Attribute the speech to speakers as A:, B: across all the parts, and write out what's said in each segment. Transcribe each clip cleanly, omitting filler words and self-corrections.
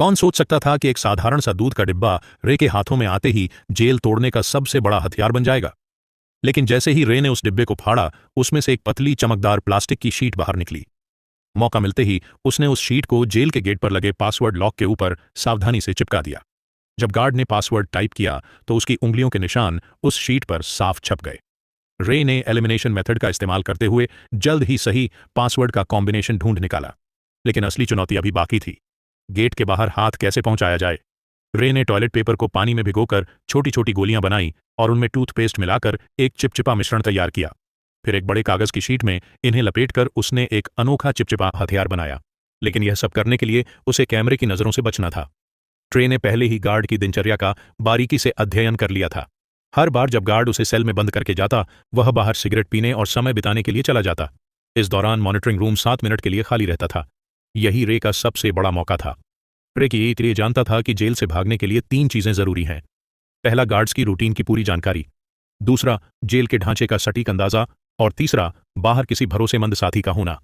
A: कौन सोच सकता था कि एक साधारण सा दूध का डिब्बा रे के हाथों में आते ही जेल तोड़ने का सबसे बड़ा हथियार बन जाएगा। लेकिन जैसे ही रे ने उस डिब्बे को फाड़ा, उसमें से एक पतली चमकदार प्लास्टिक की शीट बाहर निकली। मौका मिलते ही उसने उस शीट को जेल के गेट पर लगे पासवर्ड लॉक के ऊपर सावधानी से चिपका दिया। जब गार्ड ने पासवर्ड टाइप किया तो उसकी उंगलियों के निशान उस शीट पर साफ छप गए। रे ने एलिमिनेशन मेथड का इस्तेमाल करते हुए जल्द ही सही पासवर्ड का कॉम्बिनेशन ढूंढ निकाला। लेकिन असली चुनौती अभी बाकी थी। गेट के बाहर हाथ कैसे पहुंचाया जाए। रे ने टॉयलेट पेपर को पानी में भिगोकर छोटी छोटी गोलियां बनाई और उनमें टूथपेस्ट मिलाकर एक चिपचिपा मिश्रण तैयार किया। फिर एक बड़े कागज की शीट में इन्हें लपेटकर उसने एक अनोखा चिपचिपा हथियार बनाया। लेकिन यह सब करने के लिए उसे कैमरे की नजरों से बचना था। ट्रे ने पहले ही गार्ड की दिनचर्या का बारीकी से अध्ययन कर लिया था। हर बार जब गार्ड उसे सेल में बंद करके जाता, वह बाहर सिगरेट पीने और समय बिताने के लिए चला जाता। इस दौरान मॉनिटरिंग रूम 7 मिनट के लिए खाली रहता था। यही रे का सबसे बड़ा मौका था। रे ये जानता था कि जेल से भागने के लिए 3 चीजें जरूरी हैं। पहला, गार्ड्स की रूटीन की पूरी जानकारी। दूसरा, जेल के ढांचे का सटीक अंदाजा। और तीसरा, बाहर किसी भरोसेमंद साथी का होना।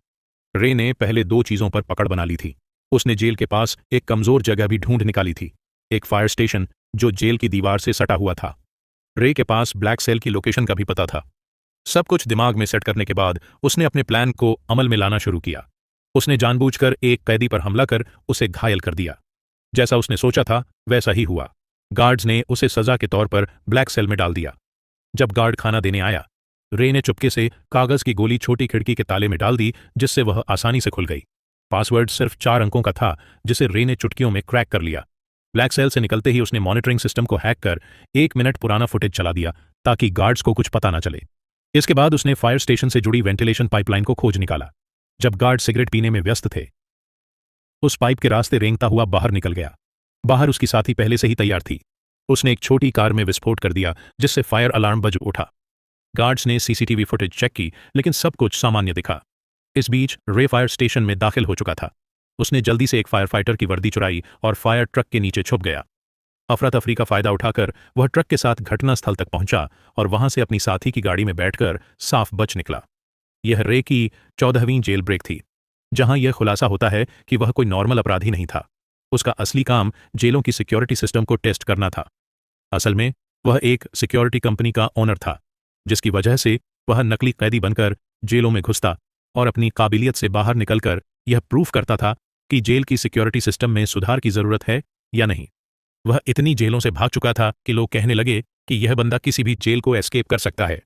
A: रे ने पहले 2 चीजों पर पकड़ बना ली थी। उसने जेल के पास एक कमजोर जगह भी ढूंढ निकाली थी, एक फायर स्टेशन जो जेल की दीवार से सटा हुआ था। रे के पास ब्लैक सेल की लोकेशन का भी पता था। सब कुछ दिमाग में सेट करने के बाद उसने अपने प्लान को अमल में लाना शुरू किया। उसने जानबूझकर एक कैदी पर हमला कर उसे घायल कर दिया। जैसा उसने सोचा था वैसा ही हुआ। गार्ड्स ने उसे सजा के तौर पर ब्लैक सेल में डाल दिया। जब गार्ड खाना देने आया, रे ने चुपके से कागज की गोली छोटी खिड़की के ताले में डाल दी, जिससे वह आसानी से खुल गई। पासवर्ड सिर्फ 4 अंकों का था, जिसे रे ने चुटकियों में क्रैक कर लिया। ब्लैक सेल से निकलते ही उसने मॉनिटरिंग सिस्टम को हैक कर 1 मिनट पुराना फुटेज चला दिया, ताकि गार्ड्स को कुछ पता न चले। इसके बाद उसने फायर स्टेशन से जुड़ी वेंटिलेशन पाइपलाइन को खोज निकाला। जब गार्ड सिगरेट पीने में व्यस्त थे, उस पाइप के रास्ते रेंगता हुआ बाहर निकल गया। बाहर उसकी साथी पहले से ही तैयार थी। उसने एक छोटी कार में विस्फोट कर दिया, जिससे फायर अलार्म बज उठा। गार्ड्स ने सीसीटीवी फुटेज चेक की, लेकिन सब कुछ सामान्य दिखा। इस बीच रे फायर स्टेशन में दाखिल हो चुका था। उसने जल्दी से एक फायर फाइटर की वर्दी चुराई और फायर ट्रक के नीचे छुप गया। अफरा तफरी का फायदा उठाकर वह ट्रक के साथ घटनास्थल तक पहुंचा और वहां से अपनी साथी की गाड़ी में बैठकर साफ बच निकला। यह रे की 14वीं जेल ब्रेक थी, जहां यह खुलासा होता है कि वह कोई नॉर्मल अपराधी नहीं था। उसका असली काम जेलों की सिक्योरिटी सिस्टम को टेस्ट करना था। असल में वह एक सिक्योरिटी कंपनी का ओनर था, जिसकी वजह से वह नकली कैदी बनकर जेलों में घुसता और अपनी काबिलियत से बाहर निकलकर यह प्रूफ करता था कि जेल की सिक्योरिटी सिस्टम में सुधार की जरूरत है या नहीं। वह इतनी जेलों से भाग चुका था कि लोग कहने लगे कि यह बंदा किसी भी जेल को एस्केप कर सकता है।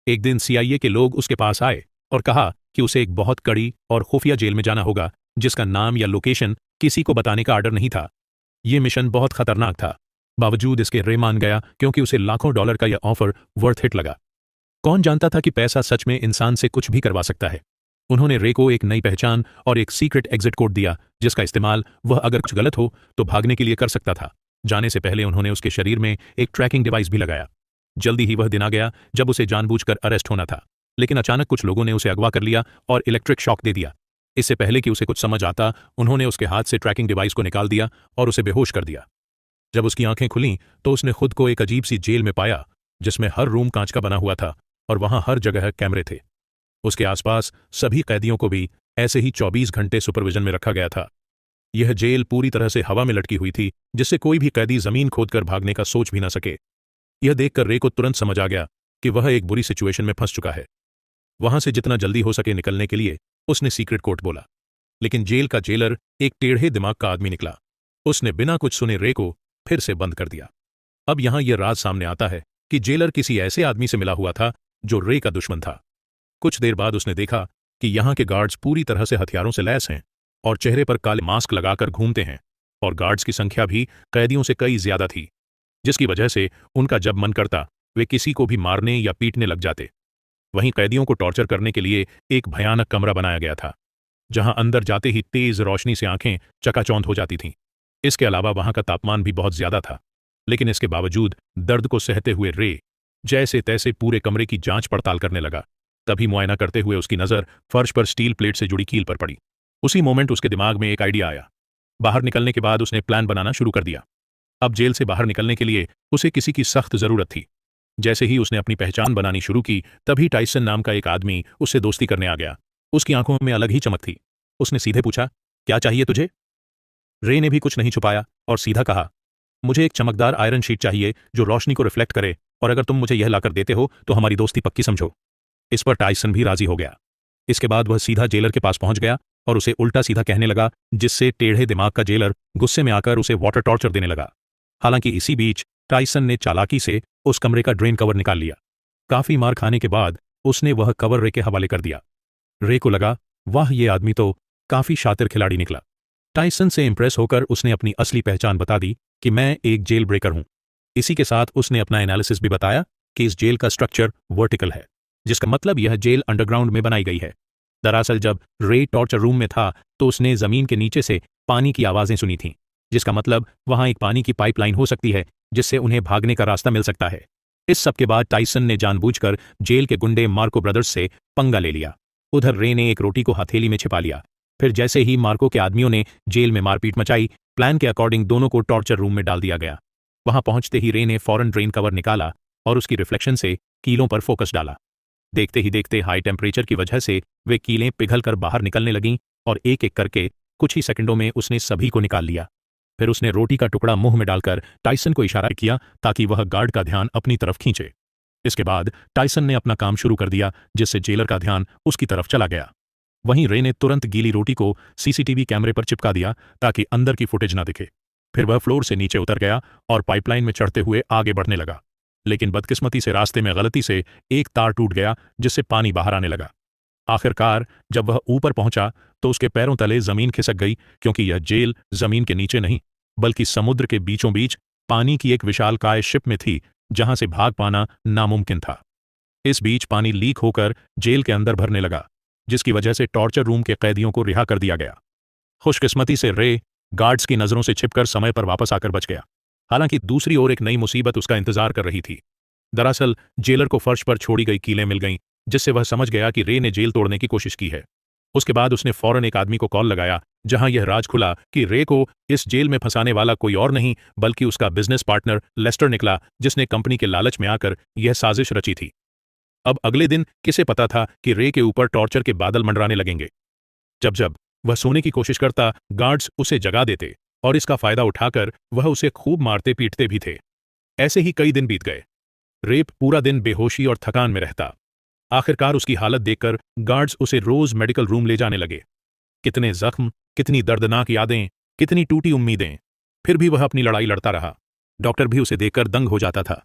A: एक दिन CIA के लोग उसके पास आए और कहा कि उसे एक बहुत कड़ी और खुफिया जेल में जाना होगा, जिसका नाम या लोकेशन किसी को बताने का आर्डर नहीं था। यह मिशन बहुत खतरनाक था। बावजूद इसके रे मान गया, क्योंकि उसे लाखों डॉलर का यह ऑफर वर्थ हिट लगा। कौन जानता था कि पैसा सच में इंसान से कुछ भी करवा सकता है। उन्होंने रे को एक नई पहचान और एक सीक्रेट एग्जिट कोड दिया, जिसका इस्तेमाल वह अगर कुछ गलत हो तो भागने के लिए कर सकता था। जाने से पहले उन्होंने उसके शरीर में एक ट्रैकिंग डिवाइस भी लगाया। जल्दी ही वह दिन आ गया जब उसे जानबूझकर अरेस्ट होना था, लेकिन अचानक कुछ लोगों ने उसे अगवा कर लिया और इलेक्ट्रिक शॉक दे दिया। इससे पहले कि उसे कुछ समझ आता, उन्होंने उसके हाथ से ट्रैकिंग डिवाइस को निकाल दिया और उसे बेहोश कर दिया। जब उसकी आंखें खुलीं तो उसने खुद को एक अजीब सी जेल में पाया, जिसमें हर रूम कांच का बना हुआ था और वहां हर जगह कैमरे थे। उसके आसपास सभी कैदियों को भी ऐसे ही 24 घंटे सुपरविजन में रखा गया था। यह जेल पूरी तरह से हवा में लटकी हुई थी, जिससे कोई भी कैदी जमीन खोदकर भागने का सोच भी न सके। यह देखकर रे को तुरंत समझ आ गया कि वह एक बुरी सिचुएशन में फंस चुका है। वहां से जितना जल्दी हो सके निकलने के लिए उसने सीक्रेट कोड बोला। लेकिन जेल का जेलर एक टेढ़े दिमाग का आदमी निकला। उसने बिना कुछ सुने रे को फिर से बंद कर दिया। अब यहां यह राज सामने आता है कि जेलर किसी ऐसे आदमी से मिला हुआ था जो रे का दुश्मन था। कुछ देर बाद उसने देखा कि यहां के गार्ड्स पूरी तरह से हथियारों से लैस हैं और चेहरे पर काले मास्क लगाकर घूमते हैं, और गार्ड्स की संख्या भी कैदियों से कई ज्यादा थी, जिसकी वजह से उनका जब मन करता वे किसी को भी मारने या पीटने लग जाते। वहीं कैदियों को टॉर्चर करने के लिए एक भयानक कमरा बनाया गया था, जहां अंदर जाते ही तेज रोशनी से आंखें चकाचौंध हो जाती थीं। इसके अलावा वहां का तापमान भी बहुत ज्यादा था। लेकिन इसके बावजूद दर्द को सहते हुए रे जैसे तैसे पूरे कमरे की जांच पड़ताल करने लगा। तभी मुआयना करते हुए उसकी नजर फर्श पर स्टील प्लेट से जुड़ी कील पर पड़ी। उसी मोमेंट उसके दिमाग में एक आइडिया आया। बाहर निकलने के बाद उसने प्लान बनाना शुरू कर दिया। अब जेल से बाहर निकलने के लिए उसे किसी की सख्त जरूरत थी। जैसे ही उसने अपनी पहचान बनानी शुरू की, तभी टाइसन नाम का एक आदमी उससे दोस्ती करने आ गया। उसकी आंखों में अलग ही चमक थी। उसने सीधे पूछा, क्या चाहिए तुझे? रे ने भी कुछ नहीं छुपाया और सीधा कहा, मुझे एक चमकदार आयरन शीट चाहिए जो रोशनी को रिफ्लेक्ट करे, और अगर तुम मुझे यह लाकर देते हो तो हमारी दोस्ती पक्की समझो। इस पर टाइसन भी राजी हो गया। इसके बाद वह सीधा जेलर के पास पहुंच गया और उसे उल्टा सीधा कहने लगा, जिससे टेढ़े दिमाग का जेलर गुस्से में आकर उसे वाटर टॉर्चर देने लगा। हालांकि इसी बीच टाइसन ने चालाकी से उस कमरे का ड्रेन कवर निकाल लिया। काफी मार खाने के बाद उसने वह कवर रे के हवाले कर दिया। रे को लगा, वाह, ये आदमी तो काफी शातिर खिलाड़ी निकला। टाइसन से इंप्रेस होकर उसने अपनी असली पहचान बता दी कि मैं एक जेल ब्रेकर हूं। इसी के साथ उसने अपना एनालिसिस भी बताया कि इस जेल का स्ट्रक्चर वर्टिकल है, जिसका मतलब यह जेल अंडरग्राउंड में बनाई गई है। दरअसल जब रे टॉर्चर रूम में था तो उसने जमीन के नीचे से पानी की आवाजें सुनी थीं, जिसका मतलब वहां एक पानी की पाइपलाइन हो सकती है जिससे उन्हें भागने का रास्ता मिल सकता है। इस सब के बाद टाइसन ने जानबूझकर जेल के गुंडे मार्को ब्रदर्स से पंगा ले लिया। उधर रे ने एक रोटी को हथेली में छिपा लिया। फिर जैसे ही मार्को के आदमियों ने जेल में मारपीट मचाई, प्लान के अकॉर्डिंग दोनों को टॉर्चर रूम में डाल दिया गया। वहां पहुंचते ही रे ने फौरन ड्रेन कवर निकाला और उसकी रिफ्लेक्शन से कीलों पर फोकस डाला। देखते ही देखते हाई टेम्परेचर की वजह से वे कीलें पिघलकर बाहर निकलने लगीं और एक एक करके कुछ ही सेकंडों में उसने सभी को निकाल लिया। फिर उसने रोटी का टुकड़ा मुंह में डालकर टाइसन को इशारा किया ताकि वह गार्ड का ध्यान अपनी तरफ खींचे। इसके बाद टाइसन ने अपना काम शुरू कर दिया, जिससे जेलर का ध्यान उसकी तरफ चला गया। वहीं रे ने तुरंत गीली रोटी को सीसीटीवी कैमरे पर चिपका दिया ताकि अंदर की फुटेज न दिखे। फिर वह फ्लोर से नीचे उतर गया और पाइपलाइन में चढ़ते हुए आगे बढ़ने लगा। लेकिन बदकिस्मती से रास्ते में गलती से एक तार टूट गया, जिससे पानी बाहर आने लगा। आखिरकार जब वह ऊपर पहुंचा तो उसके पैरों तले जमीन खिसक गई, क्योंकि यह जेल जमीन के नीचे नहीं बल्कि समुद्र के बीचों बीच पानी की एक विशालकाय शिप में थी, जहां से भाग पाना नामुमकिन था। इस बीच पानी लीक होकर जेल के अंदर भरने लगा, जिसकी वजह से टॉर्चर रूम के कैदियों को रिहा कर दिया गया। खुशकिस्मती से रे गार्ड्स की नजरों से छिपकर समय पर वापस आकर बच गया। हालांकि दूसरी ओर एक नई मुसीबत उसका इंतजार कर रही थी। दरअसल जेलर को फर्श पर छोड़ी गई कीलें मिल गईं, जिससे वह समझ गया कि रे ने जेल तोड़ने की कोशिश की है। उसके बाद उसने फौरन एक आदमी को कॉल लगाया, जहां यह राज खुला कि रे को इस जेल में फंसाने वाला कोई और नहीं बल्कि उसका बिजनेस पार्टनर लेस्टर निकला, जिसने कंपनी के लालच में आकर यह साजिश रची थी। अब अगले दिन किसे पता था कि रे के ऊपर टॉर्चर के बादल मंडराने लगेंगे। जब जब वह सोने की कोशिश करता, गार्ड्स उसे जगा देते और इसका फायदा उठाकर वह उसे खूब मारते पीटते भी थे। ऐसे ही कई दिन बीत गए। रेप पूरा दिन बेहोशी और थकान में रहता। आखिरकार उसकी हालत देखकर गार्ड्स उसे रोज मेडिकल रूम ले जाने लगे। कितने जख्म, कितनी दर्दनाक यादें, कितनी टूटी उम्मीदें। फिर भी वह अपनी लड़ाई लड़ता रहा। डॉक्टर भी उसे देखकर दंग हो जाता था।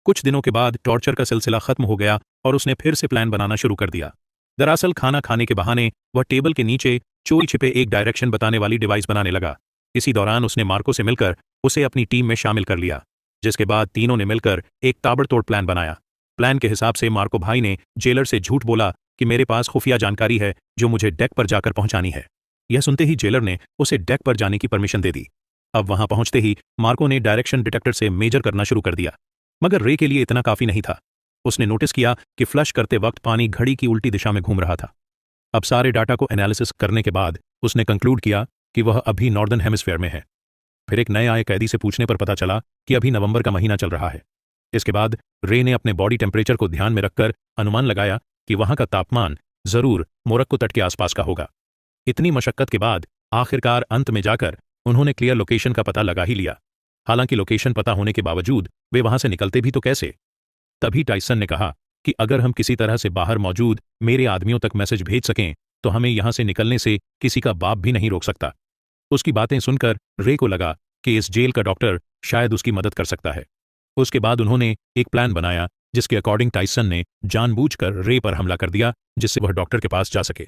A: कुछ दिनों के बाद टॉर्चर का सिलसिला खत्म हो गया और उसने फिर से प्लान बनाना शुरू कर दिया। दरअसल खाना खाने के बहाने वह टेबल के नीचे चोरी छिपे एक डायरेक्शन बताने वाली डिवाइस बनाने लगा। इसी दौरान उसने मार्को से मिलकर उसे अपनी टीम में शामिल कर लिया, जिसके बाद तीनों ने मिलकर एक ताबड़तोड़ प्लान बनाया। प्लान के हिसाब से मार्को भाई ने जेलर से झूठ बोला कि मेरे पास खुफिया जानकारी है जो मुझे डेक पर जाकर पहुंचानी है। यह सुनते ही जेलर ने उसे डेक पर जाने की परमिशन दे दी। अब वहां पहुंचते ही मार्को ने डायरेक्शन डिटेक्टर से मेजर करना शुरू कर दिया, मगर रे के लिए इतना काफी नहीं था। उसने नोटिस किया कि फ्लश करते वक्त पानी घड़ी की उल्टी दिशा में घूम रहा था। अब सारे डाटा को एनालिसिस करने के बाद उसने कंक्लूड किया कि वह अभी नॉर्दर्न हेमिस्फीयर में है। फिर एक नए आए कैदी से पूछने पर पता चला कि अभी नवंबर का महीना चल रहा है। इसके बाद रे ने अपने बॉडी टेम्परेचर को ध्यान में रखकर अनुमान लगाया कि वहां का तापमान जरूर मोरक्को तट के आसपास का होगा। इतनी मशक्कत के बाद आखिरकार अंत में जाकर उन्होंने क्लियर लोकेशन का पता लगा ही लिया। हालांकि लोकेशन पता होने के बावजूद वे वहां से निकलते भी तो कैसे। तभी टाइसन ने कहा कि अगर हम किसी तरह से बाहर मौजूद मेरे आदमियों तक मैसेज भेज सकें तो हमें यहां से निकलने से किसी का बाप भी नहीं रोक सकता। उसकी बातें सुनकर रे को लगा कि इस जेल का डॉक्टर शायद उसकी मदद कर सकता है। उसके बाद उन्होंने एक प्लान बनाया जिसके अकॉर्डिंग टाइसन ने जानबूझकर रे पर हमला कर दिया, जिससे वह डॉक्टर के पास जा सके।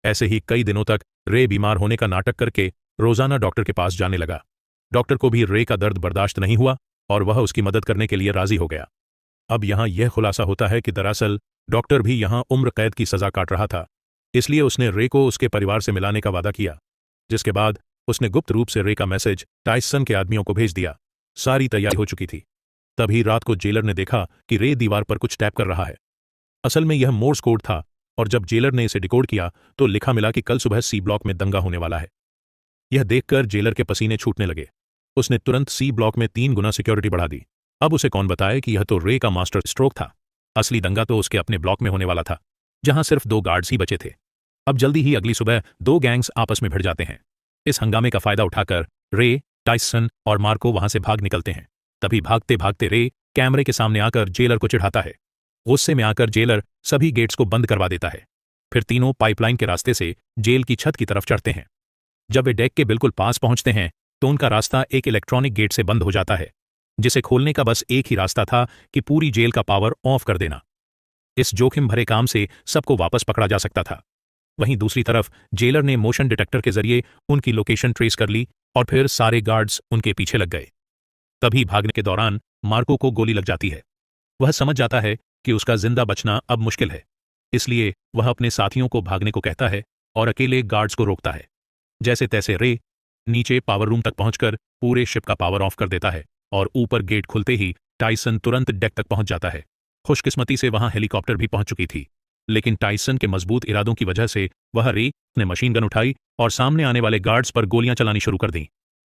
A: ऐसे ही कई दिनों तक रे बीमार होने का नाटक करके रोजाना डॉक्टर के पास जाने लगा। डॉक्टर को भी रे का दर्द बर्दाश्त नहीं हुआ और वह उसकी मदद करने के लिए राजी हो गया। अब यहां यह खुलासा होता है कि दरअसल डॉक्टर भी यहां उम्र कैद की सजा काट रहा था, इसलिए उसने रे को उसके परिवार से मिलाने का वादा किया। जिसके बाद उसने गुप्त रूप से रे का मैसेज टाइसन के आदमियों को भेज दिया। सारी तैयारी हो चुकी थी। तभी रात को जेलर ने देखा कि रे दीवार पर कुछ टैप कर रहा है। असल में यह मोर्स कोड था और जब जेलर ने इसे डिकोड किया तो लिखा मिला कि कल सुबह सी ब्लॉक में दंगा होने वाला है। यह देखकर जेलर के पसीने छूटने लगे। उसने तुरंत सी ब्लॉक में 3 गुना सिक्योरिटी बढ़ा दी। अब उसे कौन बताए कि यह तो रे का मास्टर स्ट्रोक था। असली दंगा तो उसके अपने ब्लॉक में होने वाला था, जहां सिर्फ 2 गार्ड्स ही बचे थे। अब जल्दी ही अगली सुबह 2 गैंग्स आपस में भिड़ जाते हैं। इस हंगामे का फायदा उठाकर रे, टाइसन और मार्को वहां से भाग निकलते हैं। तभी भागते भागते रे कैमरे के सामने आकर जेलर को चिढ़ाता है। गुस्से में आकर जेलर सभी गेट्स को बंद करवा देता है। फिर तीनों पाइपलाइन के रास्ते से जेल की छत की तरफ चढ़ते हैं। जब वे डेक के बिल्कुल पास पहुंचते हैं तो उनका रास्ता एक इलेक्ट्रॉनिक गेट से बंद हो जाता है, जिसे खोलने का बस एक ही रास्ता था कि पूरी जेल का पावर ऑफ कर देना। इस जोखिम भरे काम से सबको वापस पकड़ा जा सकता था। वहीं दूसरी तरफ जेलर ने मोशन डिटेक्टर के जरिए उनकी लोकेशन ट्रेस कर ली और फिर सारे गार्ड्स उनके पीछे लग गए। तभी भागने के दौरान मार्को को गोली लग जाती है। वह समझ जाता है कि उसका जिंदा बचना अब मुश्किल है, इसलिए वह अपने साथियों को भागने को कहता है और अकेले गार्ड्स को रोकता है। जैसे तैसे रे नीचे पावर रूम तक पहुंचकर पूरे शिप का पावर ऑफ कर देता है और ऊपर गेट खुलते ही टाइसन तुरंत डेक तक पहुंच जाता है। खुशकिस्मती से वहां हेलीकॉप्टर भी पहुंच चुकी थी, लेकिन टाइसन के मजबूत इरादों की वजह से वह रे ने मशीन गन उठाई और सामने आने वाले गार्ड्स पर गोलियां चलानी शुरू कर दी।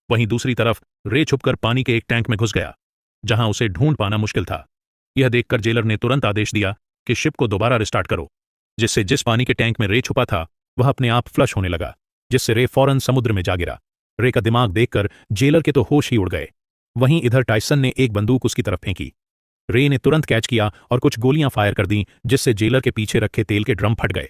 A: वहीं दूसरी तरफ रे छुपकर पानी के एक टैंक में घुस गया, जहां उसे ढूंढ पाना मुश्किल था। यह देखकर जेलर ने तुरंत आदेश दिया कि शिप को दोबारा रिस्टार्ट करो, जिससे जिस पानी के टैंक में रे छुपा था वह अपने आप फ्लश होने लगा, जिससे रे फौरन समुद्र में जा गिरा। रे का दिमाग देखकर जेलर के तो होश ही उड़ गए। वहीं इधर टाइसन ने एक बंदूक उसकी तरफ फेंकी। रे ने तुरंत कैच किया और कुछ गोलियां फायर कर दी, जिससे जेलर के पीछे रखे तेल के ड्रम फट गए।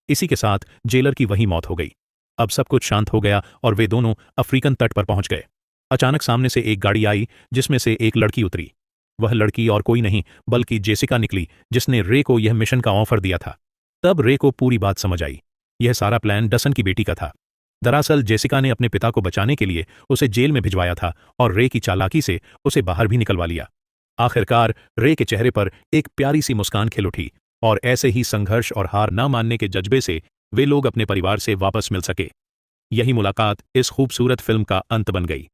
A: इसी के साथ जेलर की वहीं मौत हो गई। अब सब कुछ शांत हो गया और वे दोनों अफ्रीकन तट पर पहुंच गए। अचानक सामने से एक गाड़ी आई, जिसमें से एक लड़की उतरी। वह लड़की और कोई नहीं बल्कि जेसिका निकली, जिसने रे को यह मिशन का ऑफर दिया था। तब रे को पूरी बात समझ आई। यह सारा प्लान डसन की बेटी का था। दरअसल जेसिका ने अपने पिता को बचाने के लिए उसे जेल में भिजवाया था और रे की चालाकी से उसे बाहर भी निकलवा लिया। आखिरकार रे के चेहरे पर एक प्यारी सी मुस्कान खिल उठी और ऐसे ही संघर्ष और हार न मानने के जज्बे से वे लोग अपने परिवार से वापस मिल सके। यही मुलाकात इस खूबसूरत फिल्म का अंत बन गई।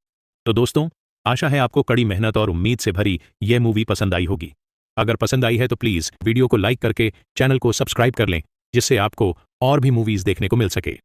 A: तो दोस्तों, आशा है आपको कड़ी मेहनत और उम्मीद से भरी यह मूवी पसंद आई होगी। अगर पसंद आई है तो प्लीज वीडियो को लाइक करके चैनल को सब्सक्राइब कर लें, जिससे आपको और भी मूवीज देखने को मिल सके।